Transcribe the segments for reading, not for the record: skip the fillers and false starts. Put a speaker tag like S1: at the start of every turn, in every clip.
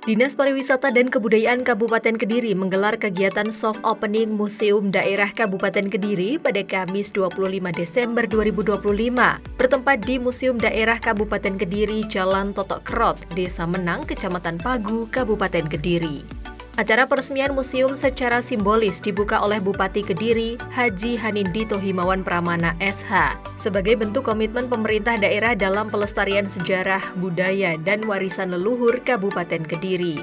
S1: Dinas Pariwisata dan Kebudayaan Kabupaten Kediri menggelar kegiatan soft opening Museum Daerah Kabupaten Kediri pada Kamis 25 Desember 2025, bertempat di Museum Daerah Kabupaten Kediri, Jalan Totok Kerot, Desa Menang, Kecamatan Pagu, Kabupaten Kediri. Acara peresmian museum secara simbolis dibuka oleh Bupati Kediri, Haji Hanindito Himawan Pramana SH, sebagai bentuk komitmen pemerintah daerah dalam pelestarian sejarah, budaya, dan warisan leluhur Kabupaten Kediri.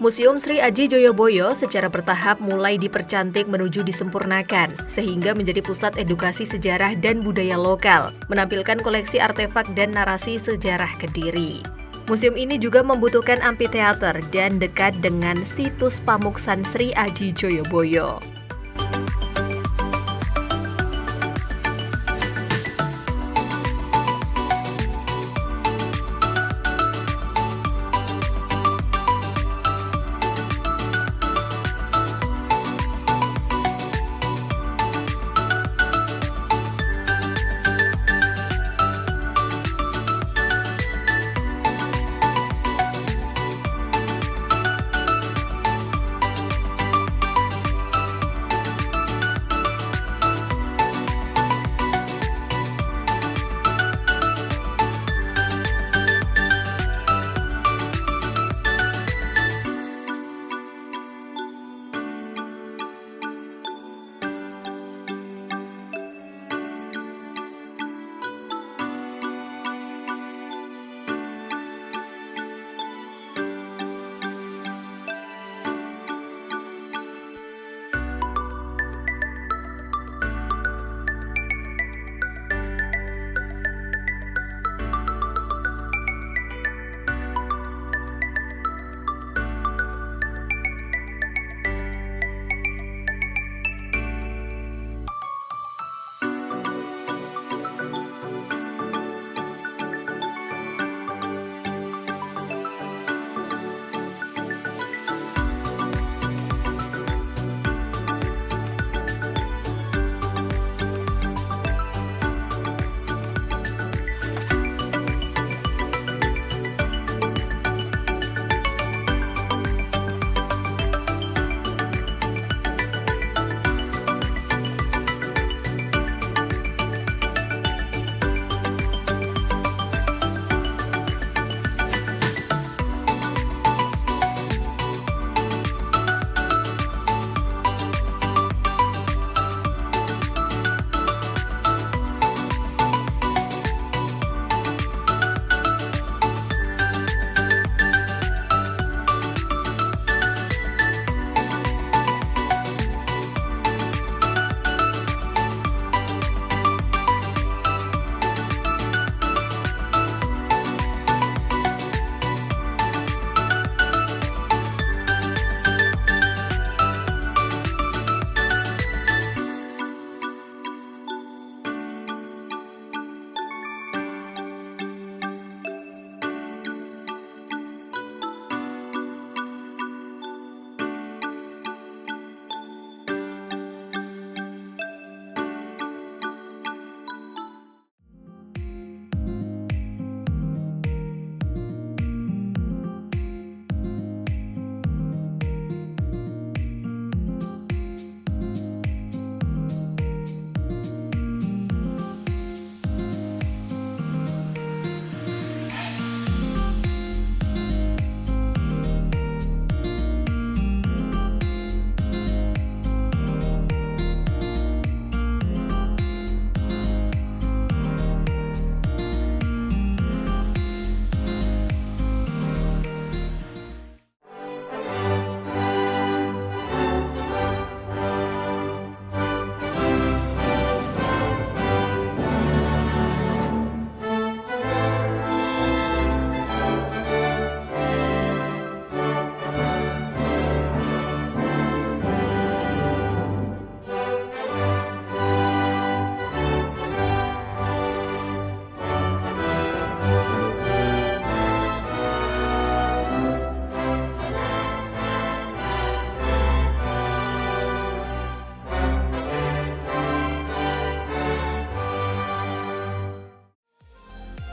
S1: Museum Sri Aji Joyoboyo secara bertahap mulai dipercantik menuju disempurnakan, sehingga menjadi pusat edukasi sejarah dan budaya lokal, menampilkan koleksi artefak dan narasi sejarah Kediri. Museum ini juga membutuhkan amphitheater dan dekat dengan situs Pamuksan Sri Aji Joyoboyo.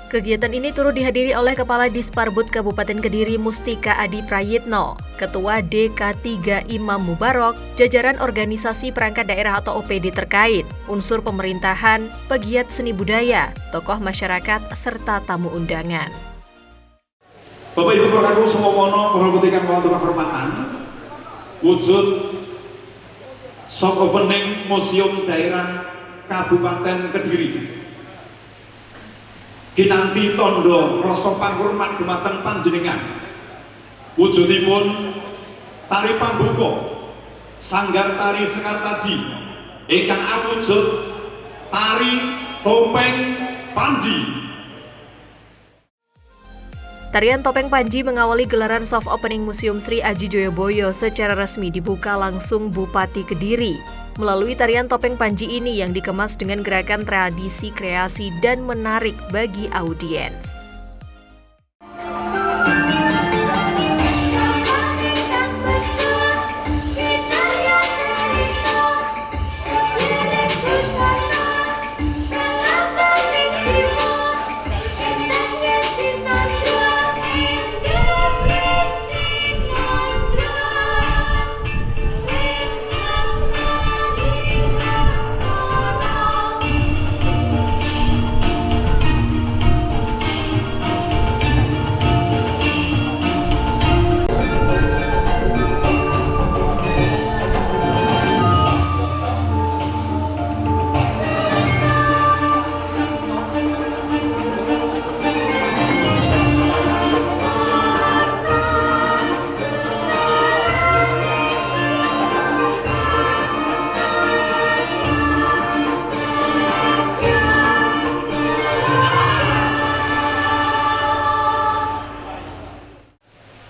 S1: Kegiatan ini turut dihadiri oleh Kepala Disparbud Kabupaten Kediri Mustika Adi Prayitno, Ketua DK3 Imam Mubarok, jajaran organisasi perangkat daerah atau OPD terkait, unsur pemerintahan, pegiat seni budaya, tokoh masyarakat, serta tamu undangan.
S2: Bapak Ibu Kakakku semua mono menghormatikan waktu kehormatan, wujud soft opening Museum Daerah Kabupaten Kediri. Kinanti tondo rasa panghormat dumateng panjenengan. Wujudipun tari pambuka Sanggar Tari Sekar Taji ingkang awujud tari topeng Panji.
S1: Tarian Topeng Panji mengawali gelaran soft opening Museum Sri Aji Joyoboyo secara resmi dibuka langsung Bupati Kediri. Melalui tarian Topeng Panji ini yang dikemas dengan gerakan tradisi, kreasi, dan menarik bagi audiens.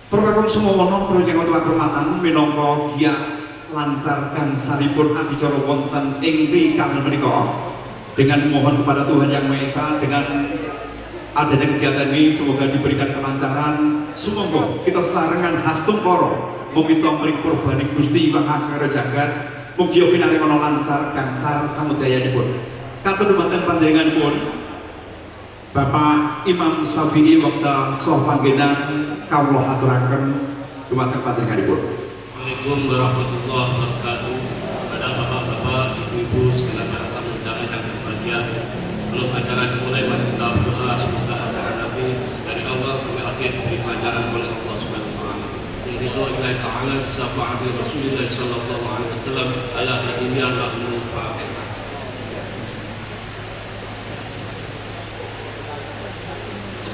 S2: Prokakon semua mono proyek untuk kehormatan minangka giat lancar dan saripun abicara wonten ing rikang menika. Dengan mohon kepada Tuhan Yang Maha Esa, dengan adanya kegiatan ini semoga diberikan kelancaran. Sumangga kita sarengan hastungkara meminta mring purbani Gusti Mahakara Jagat mugi pinaringa lancar gangsal samudayanipun. Katut dumateng panjenenganipun Bapak Imam Syafi'i wekdal soh panggenan kawula aturaken dumateng panjenenganipun.
S3: Assalamualaikum warahmatullahi wabarakatuh. Kepada bapak-bapak, ibu-ibu, segala para tamu undangan yang berbahagia. Sebelum acara dimulai, mari kita berdoa semoga acara Nabi dari awal sampai akhir diberi kelancaran oleh Allah Subhanahu wa taala. Ridho Allah Ta'ala syafaat Rasulullah sallallahu alaihi wasallam ala hadiyah lahumul Fatihah.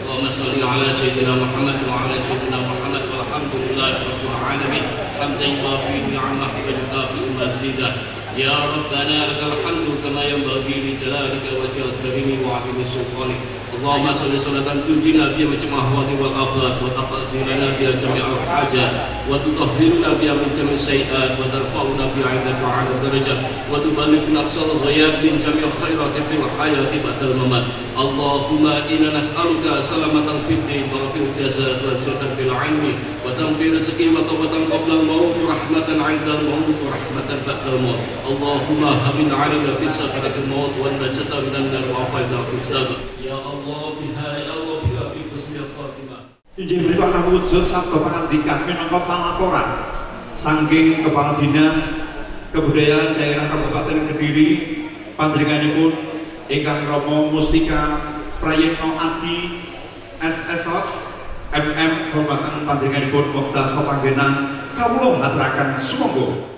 S3: Allahumma shalli ala sayyidina Muhammad wa ala sayyidina Muhammad walhamdulillahi rabbil alamin. Hamdan yuwafi ni'amah wa yukafi mazidah. Ya Rabbana lakal hamdu kama yanbaghi li jalalika wa wajhil karimi wa 'azimi sultanik. Allahumma shalli salatan tunjina biha min jami'il ahwali wal afat wa taqdi lana biha jami'al hajat wa tutahhiruna biha min jami'is sayyi'at wa tarfa'una biha 'inda a'la darajat wa tuballighuna aqsal ghayat min jami'il khairat fil hayati ba'dal mamat. Allahumma inna nas'aluka salamatan fid din wa fil jasad wa sihhatan fil 'ilmi wa tanfir rizqi wa tawbatan qabla al-maut wa rahmatan 'inda al-maut wa rahmatan ba'da al-maut. Allahumma hamin 'alaina fi sakaratil maut wa najata minan nar wa afina hisab. Ya Allah biha ya Allah biha fi husnil khatimah.
S2: Injil menika awujud sabda pangandikan minangka palaporan saking Kepala Dinas Kebudayaan Daerah Kabupaten Kediri panjenenganipun ingkang Rama Mustika Prayitno Adi SSOS MM hormatan panjenenganipun wekdal sapanggenan kawula aturaken sumangga.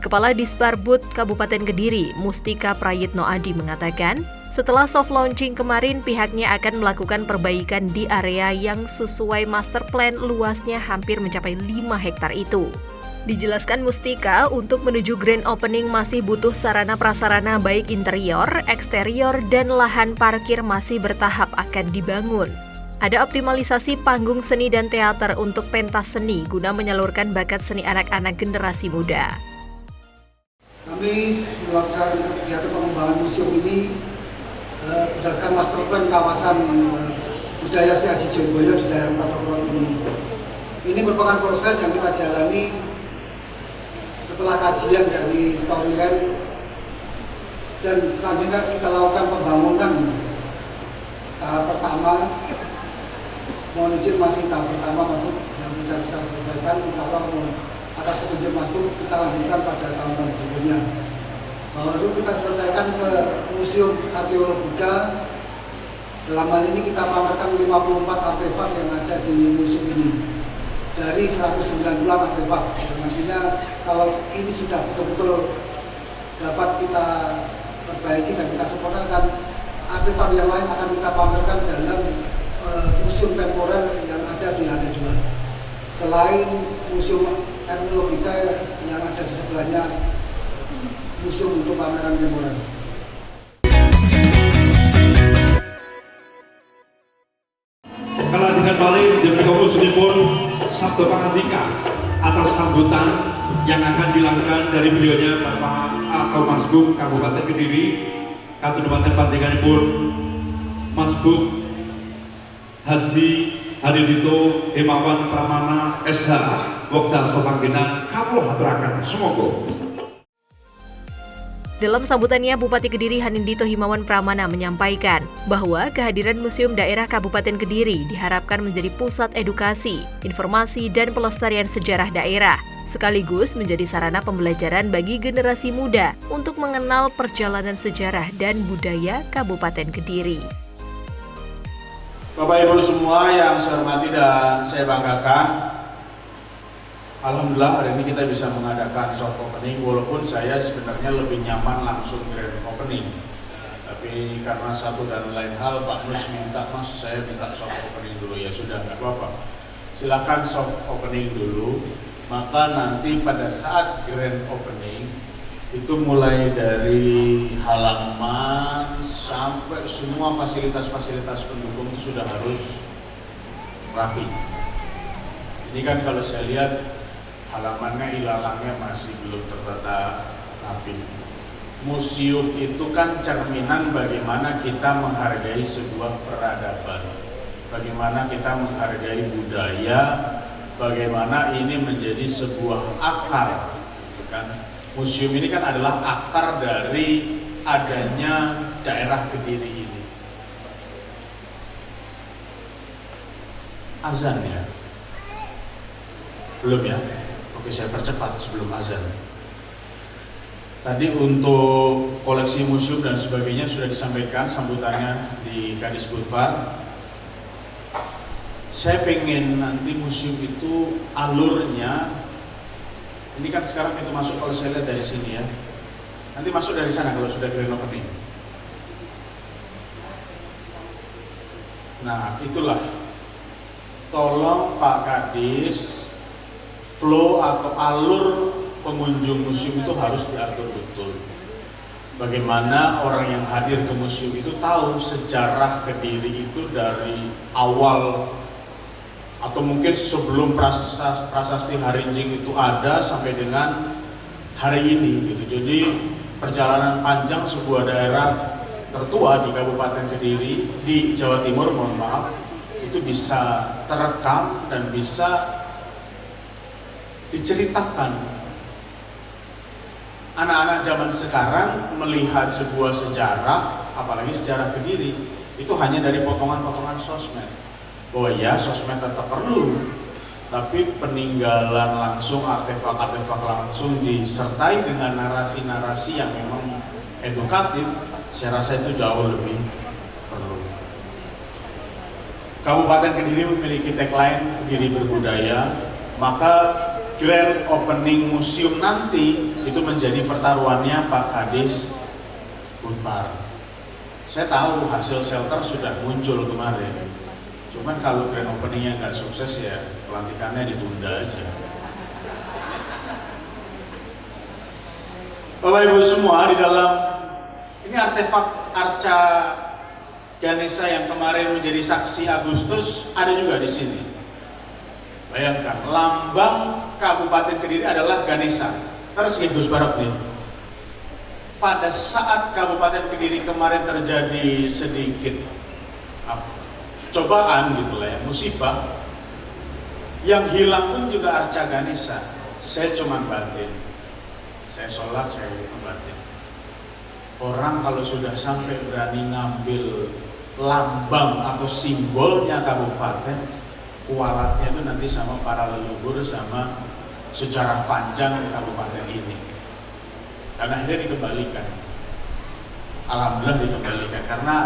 S1: Kepala Disparbud Kabupaten Kediri, Mustika Prayitno Adi mengatakan, setelah soft launching kemarin pihaknya akan melakukan perbaikan di area yang sesuai master plan luasnya hampir mencapai 5 hektar itu. Dijelaskan Mustika, untuk menuju grand opening masih butuh sarana prasarana baik interior, eksterior, dan lahan parkir masih bertahap akan dibangun. Ada optimalisasi panggung seni dan teater untuk pentas seni guna menyalurkan bakat seni anak-anak generasi muda.
S4: Kami melaksanakan kegiatan pengembangan museum ini berdasarkan master plan kawasan budaya Sri Aji Joyoboyo di daerah Patok ini. Ini merupakan proses yang kita jalani setelah kajian dari Storyland dan selanjutnya kita lakukan pembangunan tahap pertama, mohon izin masih tahap pertama Pak, yang bisa selesaikan, insya Allah atas petunjuk Pak kita lanjutkan pada tahun-tahun berikutnya. Baru kita selesaikan ke Museum Arkeologi Buddha. Dalam hal ini kita pamerkan 54 artefak yang ada di museum ini dari 190 artefak. Dan nantinya kalau ini sudah betul-betul dapat kita perbaiki dan kita sempurnakan, artefak yang lain akan kita pamerkan dalam museum temporer yang ada di lantai 2. Selain museum etnologika yang ada di sebelahnya, museum untuk pameran temporer.
S2: Kalajengan balik jadi pun sabda pangantika atau sambutan yang akan dilakukan dari beliaunya Bapak atau Mas Buk Kabupaten Kediri Kabupaten Pantinganipun Mas Buk Haji Hadidito Himawan Pramana SH Wekdal Sepanggenan Kaplo Haturakan Semoga.
S1: Dalam sambutannya, Bupati Kediri Hanindito Himawan Pramana menyampaikan bahwa kehadiran Museum Daerah Kabupaten Kediri diharapkan menjadi pusat edukasi, informasi, dan pelestarian sejarah daerah, sekaligus menjadi sarana pembelajaran bagi generasi muda untuk mengenal perjalanan sejarah dan budaya Kabupaten Kediri.
S5: Bapak Ibu semua yang saya hormati dan saya banggakan, alhamdulillah hari ini kita bisa mengadakan soft opening, walaupun saya sebenarnya lebih nyaman langsung grand opening. Tapi karena satu dan lain hal Pak Nus minta, Mas saya minta soft opening dulu, ya sudah nggak apa-apa. Silakan soft opening dulu, maka nanti pada saat grand opening itu mulai dari halaman sampai semua fasilitas-fasilitas pendukung itu sudah harus rapi. Ini kan kalau saya lihat halamannya, ilalangnya masih belum tertata rapi. Museum itu kan cerminan bagaimana kita menghargai sebuah peradaban, bagaimana kita menghargai budaya, bagaimana ini menjadi sebuah akar, kan? Museum ini kan adalah akar dari adanya daerah Kediri ini. Azan ya? Belum ya? Oke, saya percepat sebelum azan. Tadi untuk koleksi museum dan sebagainya sudah disampaikan sambutannya di Kadis Budpar. Saya pengen nanti museum itu alurnya, ini kan sekarang itu masuk, kalau saya lihat dari sini ya, nanti masuk dari sana kalau sudah grand opening. Nah itulah, tolong Pak Kadis, flow atau alur pengunjung museum itu harus diatur betul. Bagaimana orang yang hadir ke museum itu tahu sejarah Kediri itu dari awal, atau mungkin sebelum prasasti Harinjing itu ada sampai dengan hari ini gitu. Jadi perjalanan panjang sebuah daerah tertua di Kabupaten Kediri di Jawa Timur, mohon maaf, itu bisa terekam dan bisa diceritakan. Anak-anak zaman sekarang melihat sebuah sejarah, apalagi sejarah Kediri, itu hanya dari potongan-potongan sosmed. Oh ya, sosmed tetap perlu, tapi peninggalan langsung, artefak-artefak langsung disertai dengan narasi-narasi yang memang edukatif, saya rasa itu jauh lebih perlu. Kabupaten Kediri memiliki tagline Kediri Berbudaya, maka grand opening museum nanti itu menjadi pertaruhannya Pak Kadis Budpar. Saya tahu hasil shelter sudah muncul kemarin. Cuman kalau grand openingnya nggak sukses ya pelantikannya ditunda aja. Bapak Ibu semua, di dalam ini artefak arca Ganesha yang kemarin menjadi saksi Agustus ada juga di sini. Bayangkan, lambang Kabupaten Kediri adalah Ganesha. Terus Gus Barok nih. Pada saat Kabupaten Kediri kemarin terjadi sedikit cobaan gitu lah ya, musibah, yang hilang pun juga arca Ganesha. Saya cuma batin, saya sholat, saya batin. Orang kalau sudah sampai berani ngambil lambang atau simbolnya kabupaten, kualatnya itu nanti sama para leluhur, sama sejarah panjang kabupaten ini. Dan akhirnya dikembalikan. Alhamdulillah dikembalikan, karena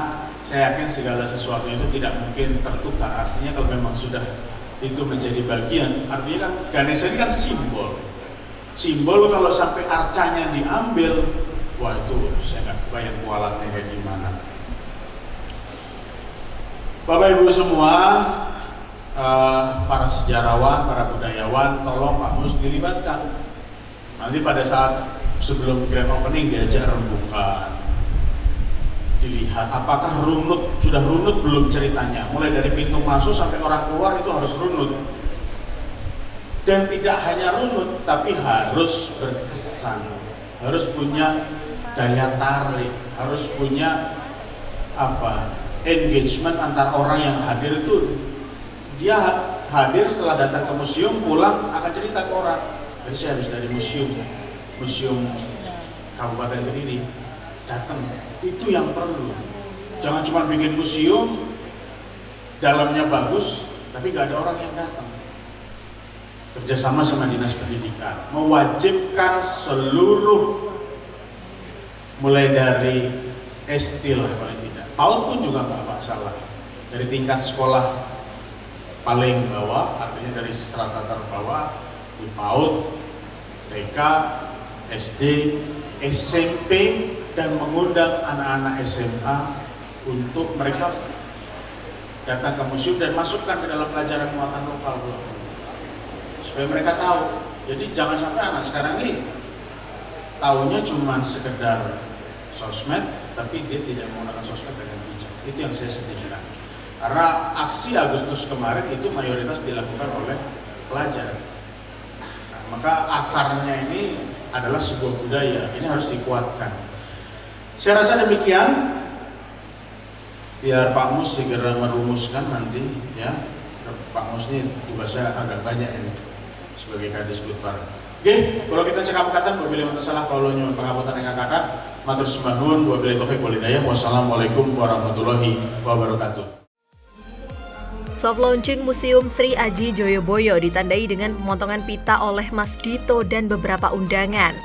S5: saya yakin segala sesuatu itu tidak mungkin tertukar. Artinya kalau memang sudah itu menjadi bagian, artinya kan Ganesha ini kan simbol. Simbol kalau sampai arcanya diambil, wah itu saya nggak bayang kualatnya kayak gimana. Bapak Ibu semua, para sejarawan, para budayawan, tolong Pak Mus dilibatkan. Nanti pada saat sebelum grand opening diajak rembukan, dilihat apakah sudah runut belum ceritanya. Mulai dari pintu masuk sampai orang keluar itu harus runut. Dan tidak hanya runut, tapi harus berkesan, harus punya daya tarik, harus punya engagement antar orang yang hadir itu. Dia hadir setelah datang ke museum, pulang akan cerita ke orang. Jadi saya habis dari museum Kabupaten Kediri, datang. Itu yang perlu. Jangan cuma bikin museum, dalamnya bagus, tapi gak ada orang yang datang. Kerjasama sama Dinas Pendidikan, mewajibkan seluruh, mulai dari SD lah paling tidak. PAUD pun juga nggak masalah. Dari tingkat sekolah paling bawah, artinya dari strata terbawah, di PAUD, TK, SD, SMP, dan mengundang anak-anak SMA untuk mereka datang ke museum dan masukkan ke dalam pelajaran muatan lokal, supaya mereka tahu. Jadi jangan sampai anak sekarang ini tahunya cuma sekedar sosmed, tapi dia tidak menggunakan sosmed dengan bijak. Itu yang saya sedihkan. Karena aksi Agustus kemarin itu mayoritas dilakukan oleh pelajar. Nah, maka akarnya ini adalah sebuah budaya, ini harus dikuatkan. Saya rasa demikian. Biar Pak Mus segera merumuskan nanti, ya. Pak Mus ini tugasnya agak banyak ini sebagai Kadis Budpar. Oke, kalau kita cekap kata wabillahi salah kalau nyuwun pangapunten ingkang kathah. Matur sembah nuwun wabillahi taufik wal hidayah. Wassalamualaikum warahmatullahi wabarakatuh.
S1: Soft launching Museum Sri Aji Joyoboyo ditandai dengan pemotongan pita oleh Mas Dito dan beberapa undangan.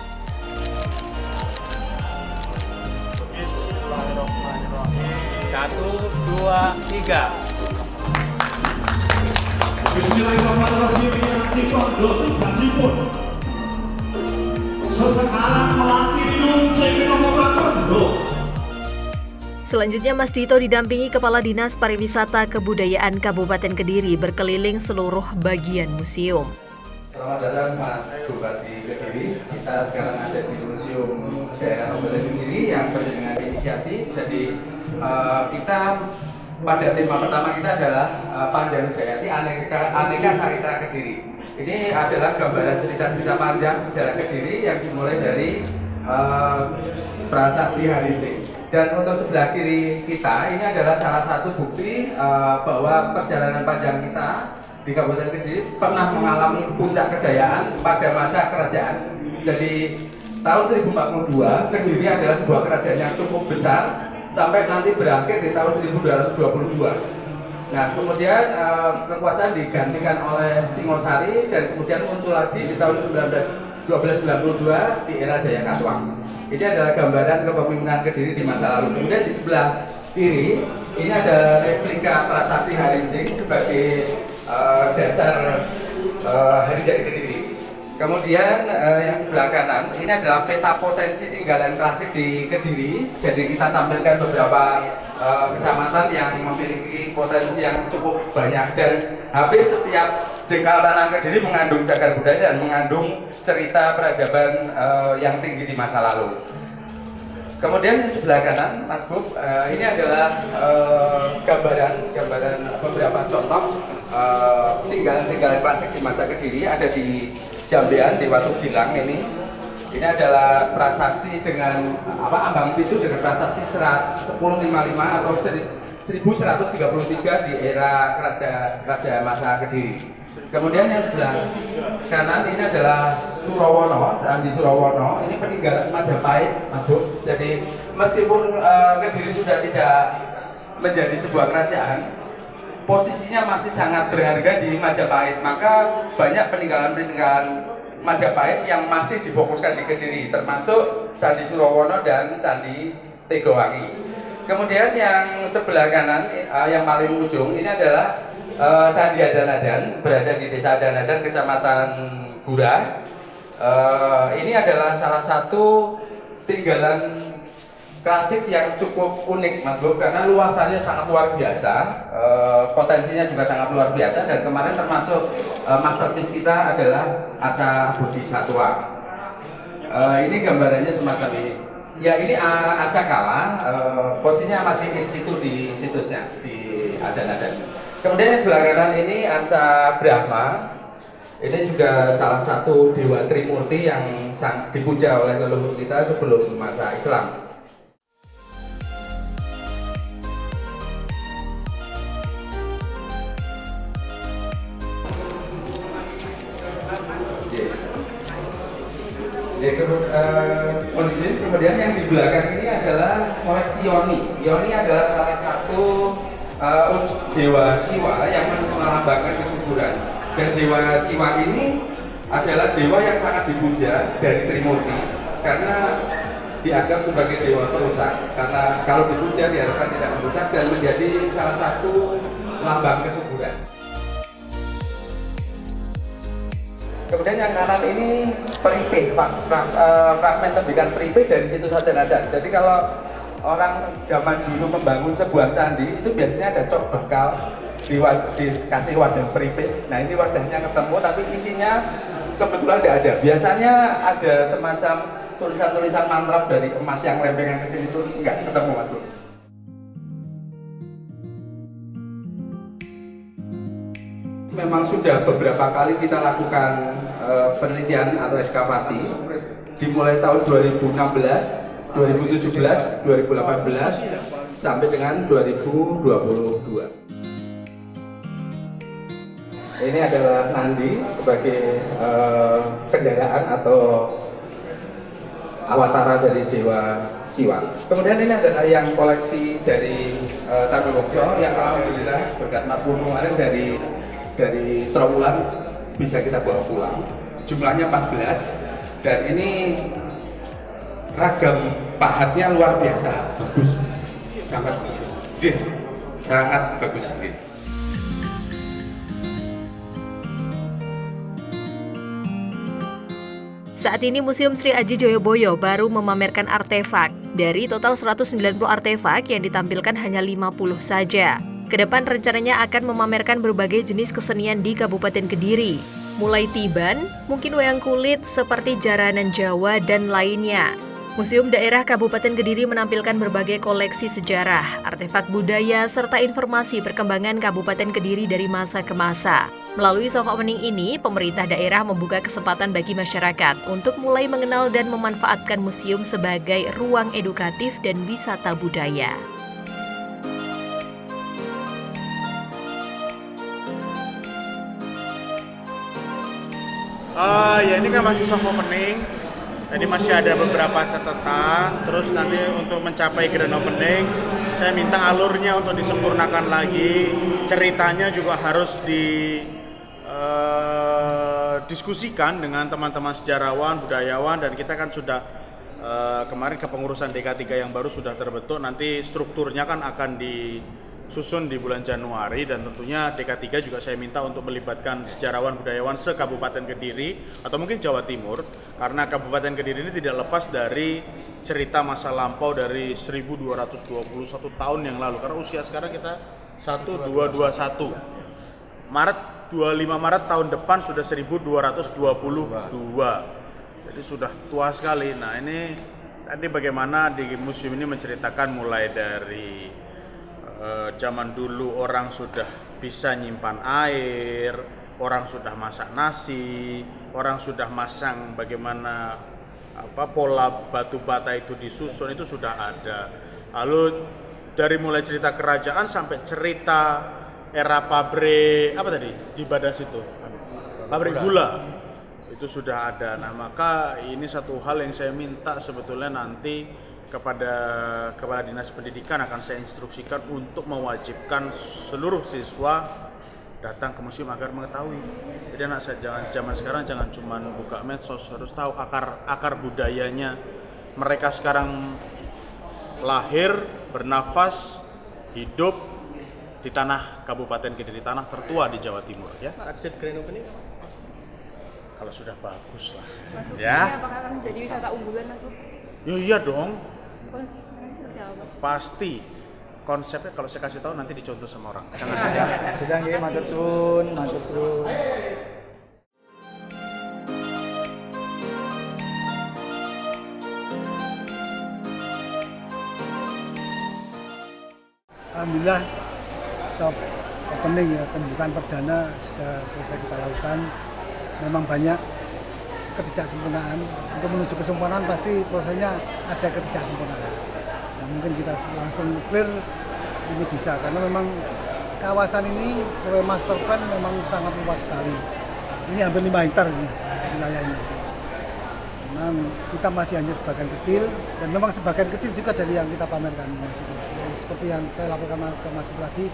S6: Satu, dua, tiga.
S1: Selanjutnya Mas Dito didampingi Kepala Dinas Pariwisata Kebudayaan Kabupaten Kediri berkeliling seluruh bagian museum.
S7: Selamat datang Mas Bupati Kediri. Kita sekarang ada di Museum Daerah Kabupaten Kediri yang berjenjang inisiasi. Jadi kita pada tema pertama kita adalah Panjang Jayati Aneka Carita Kediri. Ini adalah gambaran cerita-cerita panjang sejarah Kediri yang dimulai dari Prasasti Harinting. Dan untuk sebelah kiri kita ini adalah salah satu bukti bahwa perjalanan panjang kita di Kabupaten Kediri pernah mengalami puncak kejayaan pada masa kerajaan. Jadi tahun 1042 Kediri adalah sebuah kerajaan yang cukup besar sampai nanti berakhir di tahun 1222. Nah, kemudian kekuasaan digantikan oleh Singosari dan kemudian muncul lagi di tahun 1292 di era Jaya Katuang. Ini adalah gambaran kepemimpinan Kediri di masa lalu. Kemudian di sebelah kiri ini ada replika Prasasti Harinting sebagai dasar hari jadi Kediri. Kemudian yang sebelah kanan ini adalah peta potensi tinggalan klasik di Kediri. Jadi kita tampilkan beberapa kecamatan yang memiliki potensi yang cukup banyak dan hampir setiap jengkal tanah Kediri mengandung cagar budaya dan mengandung cerita peradaban yang tinggi di masa lalu. Kemudian di sebelah kanan, Mas Bub, ini adalah gambaran beberapa contoh tinggalan klasik di masa Kediri. Ada di Jambean, di Watu Bilang ini. Ini adalah prasasti dengan ambang pintu dengan prasasti 1055 atau 1133 di era Raja masa Kediri. Kemudian yang sebelah kanan ini adalah Surawono, Candi Surawono. Ini peninggalan Majapahit, Mas Bu. Jadi meskipun Kediri sudah tidak menjadi sebuah kerajaan, posisinya masih sangat berharga di Majapahit. Maka banyak peninggalan-peninggalan Majapahit yang masih difokuskan di Kediri, termasuk Candi Surawono dan Candi Tegowangi. Kemudian yang sebelah kanan, yang paling ujung ini adalah Candi Adanadan, berada di Desa Adanadan, Kecamatan Gurah. Ini adalah salah satu tinggalan klasik yang cukup unik, Mas Bob, karena luasannya sangat luar biasa, potensinya juga sangat luar biasa, dan kemarin termasuk masterpiece kita adalah Arca Budi Satwa. Ini gambarannya semacam ini. Ya, ini Arca Kala, posisinya masih in situ di situsnya di Adanadan. Kemudian yang sebelah kanan ini Arca Brahma. Ini juga salah satu dewa Trimurti yang dipuja oleh leluhur kita sebelum masa Islam. Kemudian yang di belakang ini adalah koleksi Yoni. Yoni adalah salah satu dewa Siwa yang melambangkan kesuburan. Dan dewa Siwa ini adalah dewa yang sangat dipuja dari Trimurti karena dianggap sebagai dewa perusak. Karena kalau dipuja diharapkan tidak merusak dan menjadi salah satu lambang kesuburan. Kemudian yang kanan ini peripih, fragmen tembikar peripih dari situs Adanadan. Jadi kalau orang zaman dulu membangun sebuah candi itu biasanya ada cok bekal dikasih wadah peripih. Nah, ini wadahnya ketemu tapi isinya kebetulan tidak ada. Biasanya ada semacam tulisan-tulisan mantra dari emas yang lempengan kecil itu enggak ketemu, Mas. Memang sudah beberapa kali kita lakukan penelitian atau ekskavasi, dimulai tahun 2016, 2017, 2018 sampai dengan 2022. Ini adalah Nandi sebagai kendaraan atau awatara dari Dewa Siwa. Kemudian ini adalah yang koleksi dari Tanah Wongso yang alhamdulillah berkat Mas Puno kemarin dari Trawulan bisa kita bawa pulang. Jumlahnya 14 dan ini ragam pahatnya luar biasa, bagus, sangat bagus, sangat bagus.
S1: Saat ini Museum Sri Aji Joyoboyo baru memamerkan artefak. Dari total 190 artefak yang ditampilkan hanya 50 saja. Kedepan rencananya akan memamerkan berbagai jenis kesenian di Kabupaten Kediri. Mulai tiban, mungkin wayang kulit seperti jaranan Jawa dan lainnya. Museum Daerah Kabupaten Kediri menampilkan berbagai koleksi sejarah, artefak budaya, serta informasi perkembangan Kabupaten Kediri dari masa ke masa. Melalui soft opening ini, pemerintah daerah membuka kesempatan bagi masyarakat untuk mulai mengenal dan memanfaatkan museum sebagai ruang edukatif dan wisata budaya.
S8: Ya ini kan masih soft opening, jadi masih ada beberapa catatan. Terus nanti untuk mencapai grand opening, saya minta alurnya untuk disempurnakan lagi. Ceritanya juga harus diskusikan dengan teman-teman sejarawan, budayawan, dan kita kan sudah kemarin kepengurusan DK3 yang baru sudah terbentuk. Nanti strukturnya kan akan disusun di bulan Januari, dan tentunya DK3 juga saya minta untuk melibatkan sejarawan budayawan se-Kabupaten Kediri atau mungkin Jawa Timur, karena Kabupaten Kediri ini tidak lepas dari cerita masa lampau dari 1221 tahun yang lalu, karena usia sekarang kita 1221 25 Maret tahun depan sudah 1222, jadi sudah tua sekali. Nah, ini tadi bagaimana di museum ini menceritakan mulai dari zaman dulu orang sudah bisa nyimpan air, orang sudah masak nasi, orang sudah masang bagaimana pola batu bata itu disusun, itu sudah ada. Lalu dari mulai cerita kerajaan sampai cerita era pabrik di Badas itu, pabrik gula itu sudah ada. Nah, maka ini satu hal yang saya minta sebetulnya nanti kepada Kepala Dinas Pendidikan akan saya instruksikan untuk mewajibkan seluruh siswa datang ke museum agar mengetahui. Jadi anak saya zaman sekarang jangan cuma buka medsos, harus tahu akar budayanya. Mereka sekarang lahir, bernafas, hidup di tanah Kabupaten Kediri, tanah tertua di Jawa Timur ya.
S6: Target grand opening
S8: Kalau sudah bagus lah.
S9: Masuknya
S8: Ya.
S9: apakah akan menjadi wisata unggulan aku?
S8: Ya iya dong.
S9: Konsepnya seperti apa?
S8: Pasti. Konsepnya kalau saya kasih tahu nanti dicontoh sama orang. Jangan
S6: sudah nggih, matur suwun.
S4: Alhamdulillah soft opening ya, pembukaan perdana sudah selesai kita lakukan. Memang banyak ketidaksempurnaan. Untuk menuju kesempurnaan pasti prosesnya ada ketidaksempurnaan. Nah, mungkin kita langsung clear ini bisa karena memang kawasan ini sesuai master plan memang sangat luas sekali. Ini hampir 5 hektar ini wilayah ini. Memang kita masih hanya sebagian kecil dan memang sebagian kecil juga dari yang kita pamerkan masih. Jadi, seperti yang saya lakukan ke Mas Bur tadi,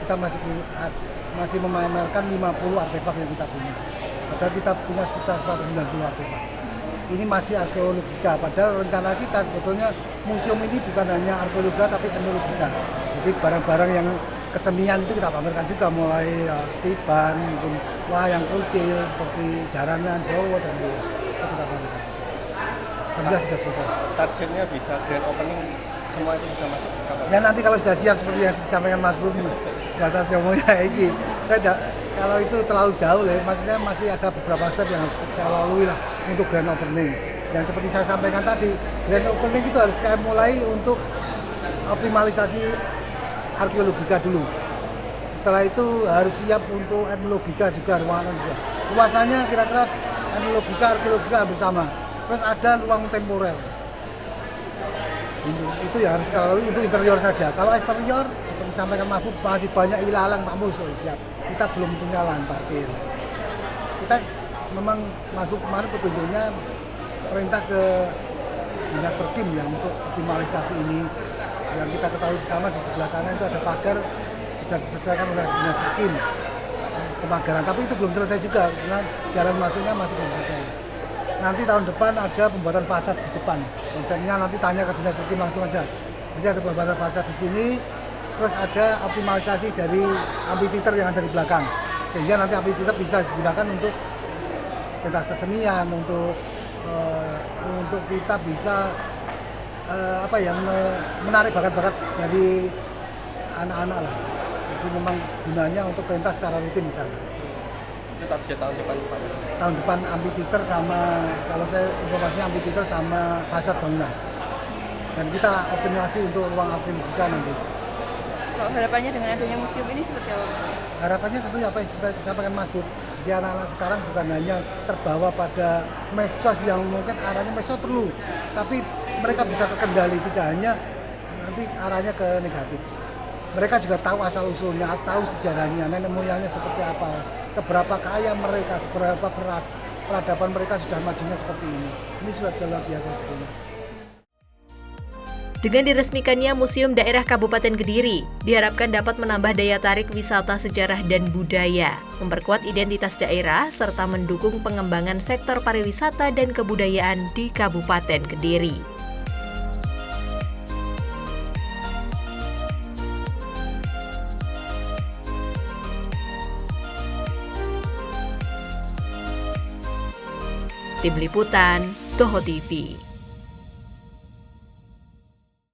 S4: kita masih memamerkan 50 artefak yang kita punya. Padahal kita punya sekitar 190 artefak. Ini masih arkeologika, padahal rencana kita sebetulnya museum ini bukan hanya arkeologika tapi etnologika. Jadi barang-barang yang kesenian itu kita pamerkan juga, mulai tiban, mungkin wayang kucil, seperti jaranan Jawa dan itu kita pamerkan. Alhamdulillah sudah selesai.
S6: Targetnya bisa grand opening semua itu bisa masuk kapan?
S4: Ya nanti kalau sudah siap seperti yang disampaikan Mas Bur, bahasa Jawa-nya ini, kalau itu terlalu jauh ya, maksudnya masih ada beberapa step yang harus saya lalui lah untuk grand opening. Dan seperti saya sampaikan tadi, grand opening itu harus saya mulai untuk optimalisasi arkeologika dulu. Setelah itu harus siap untuk etnologika juga, ruangan juga. Luasannya kira-kira etnologika, arkeologika hampir sama. Terus ada ruang temporer. Itu yang harus kita lalui untuk interior saja. Kalau eksterior, seperti disampaikan Mas Bur, masih banyak ilalang Pak Mus, siap. Kita belum punya lahan parkir. Kita memang Mas Bur kemarin petunjuknya perintah ke Dinas Perkim yang untuk optimalisasi ini. Yang kita ketahui bersama di sebelah kanan itu ada pagar sudah diselesaikan oleh Dinas Perkim pemagaran, tapi itu belum selesai juga karena jalan masuknya masih belum selesai. Nanti tahun depan ada pembuatan fasad di depan. Konsepnya nanti tanya ke Dinas Perkim langsung aja. Jadi ada pembuatan fasad di sini, terus ada optimalisasi dari amphitheater yang ada di belakang. Sehingga nanti amphitheater bisa digunakan untuk pentas kesenian, untuk kita bisa menarik bakat-bakat dari anak-anak lah. Jadi memang gunanya untuk pentas secara rutin di sana.
S6: Itu target tahun depan Pak?
S4: Tahun depan amphitheater sama, kalau saya informasinya amphitheater sama fasad bangunan. Dan kita optimalisasi untuk ruang arkeologika nanti.
S9: Kalau harapannya dengan adanya museum ini seperti apa?
S4: Harapannya tentunya apa yang disampaikan Mas Bur. Di anak-anak sekarang bukan hanya terbawa pada medsos yang mungkin arahnya medsos perlu, tapi mereka bisa terkendali, tidak hanya nanti arahnya ke negatif. Mereka juga tahu asal usulnya, tahu sejarahnya, nenek moyangnya seperti apa, seberapa kaya mereka, seberapa peradaban mereka sudah majunya seperti ini. Ini sudah luar biasa sebetulnya.
S1: Dengan diresmikannya Museum Daerah Kabupaten Kediri, diharapkan dapat menambah daya tarik wisata sejarah dan budaya, memperkuat identitas daerah, serta mendukung pengembangan sektor pariwisata dan kebudayaan di Kabupaten Kediri. Tim Liputan, Toho TV.